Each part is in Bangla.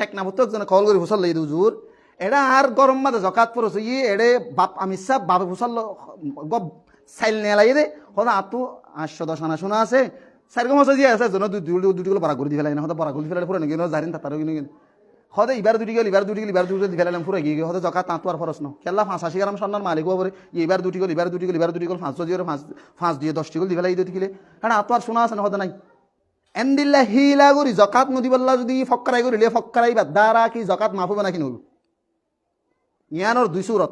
টেকনা ভর্তি একজনে কল করে ফুসল লই দুজুর এটা আর গরম মাঝে জকাত পড়ছে এড়ে বাপ আমি সব বাপে ফুসল গব সাইল নিয়ে লাই দে হয়তো আতো 810 আনা শোনা আছে সাইরকম আছে যে আছে জন দুটি বড়া করে দি ফেলাই না হয়তো বড়া করে দি ফেলাই পুরো নাকি জারিন তাতারও কিন্তু হয়তো এবার দুটি গেল এবার দুটি দি ফেলাইলাম পুরো গিয়ে হয়তো জকাত তাঁতু আর ফরস ন খেলা 85 গ্রাম সন্ন্যার মালিক হবরে এবার দুটি গেল 5 দিয়ে 5 দিয়ে 10 গেল দি ফেলাই দিতে গেলে কারণ আতো আর শোনা আছে না হয়তো নাই এন্দিল্লা হিলা করি জকাত নদী বললা যদি ফক্করাই করিলে ফক্করাইবা দ্বারা কি জকাত মাফ হবে নাকি নব ইয়ানোর 2 সুরত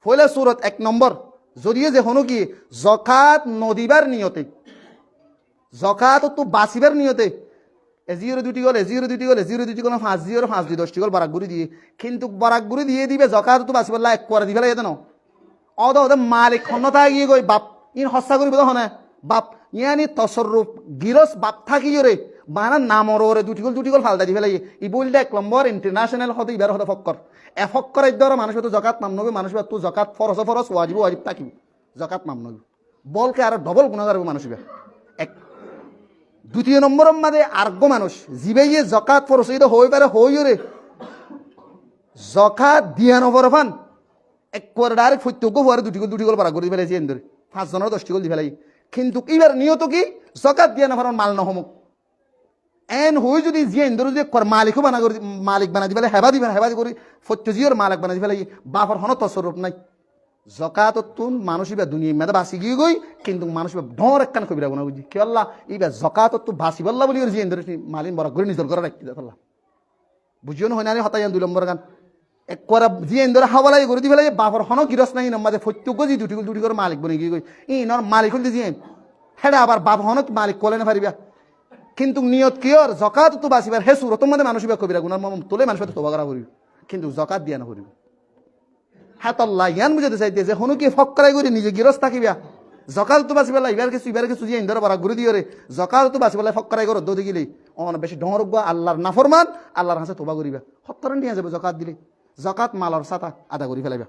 ফলে সুরত 1 নম্বর যদিও যে হনো কি জকাত নদীবার নিয়তে জকাত তো বাঁচিবার নিয়তে এজিওর দুটি গল 5 দিয়ে 10 গল বারাক গুড়ি দিয়ে কিন্তু বারাক গুড়ি দিয়ে দিবে জকাত তো বাঁচিবার এক করে দিবে যেত না অদ মালিক ক্ষমতা গিয়ে গই বাপ ইন হস্তা করিব তো হনে বাপ ইয়ানি তসররুফ গিরস বাপ থাকি রে বানা নামর ওরে দুটি গল ফালদা দি ফেলাই ই বললে 1 নম্বর ইন্টারন্যাশনাল হতে ইবার হতে ফক্কর এ ফক্করের দ্বারা মানুষ তো জকাত মামনবে মানুষ তো জকাত ফরজ ওয়াজিব থাকিব জকাত মামনবে বলকে আর ডবল গুণাগার মানুষ এক দ্বিতীয় নম্বরের মাঝে আর্গ মানুষ জিবে জকাত ফরজ এটা হই পারে হইরে জকাত দিয়া নবর ফান এক করে ডাইরেক্ট ফত্যজ্ঞ হওয়ার দুটি গল পারা করে দি ফেলাইছি এন্দরে 5 জনের 10 গল দি ফেলাই কিন্তু এবার নিয়ত কি জকাত দিয়া নফার মাল নহমুক এন হই যদি জিয়ে ইন্দর যদি মালিকও বানা করে মালিক বানা দি ফেলে হেবাদি করে ফত্যজিওর মালিক বানা দি ফেলাই বাফর হন তসররুফ নাই জকাত তুন মানুষ ইবা দুনিয়া মেদা বাসি গিয়ে গই কিন্তু মানুষ ঢর একখান কবিরা গুণা বুঝি কি আল্লাহ ইবা জকাত তু বাসি বল্লা বলি জিয়ে ইন্দর মালিন বড় করে নিজল করে রাখতে আল্লাহ বুঝিও না হয় না হতাই 2 নম্বর গান এক করা জিয়ে ইন্দর হাওয়ালাই করে দি ফেলাই বাফর হন গিরস নাই নম্মাদে ফত্যজ্ঞ জি দুটি করে মালিক বনে গিয়ে গই ই নর মালিক হল জিয়ে হেডা আবার বাপ হন মালিক কলে না পারিবা কিন্তু নিয়ত কিয়র জকাত তো বাঁচিবার হে সুরত মধ্যে মানুষ কবিরা গুণার তোলে মানুষ তোবা করা করিব কিন্তু জকাত দিয়া না করিব হ্যাঁ তল্লা ইয়ান বুঝাতে চাইতে যে হনু কি ফক্করাই করি নিজে গিরস থাকিবা জকাত তো বাঁচিবেলা এবার কিছু যে ইন্দর বারা ঘুরে দিয়ে রে জকাত তো বাঁচিবেলা ফক্করাই করো দৌদি গিলে অন বেশি ডর আল্লাহর নাফরমান আল্লাহর হাসে তোবা করিবা হত্তর নিয়ে যাবে জকাত দিলে জকাত মালর সাতা আদা করি ফেলাইবা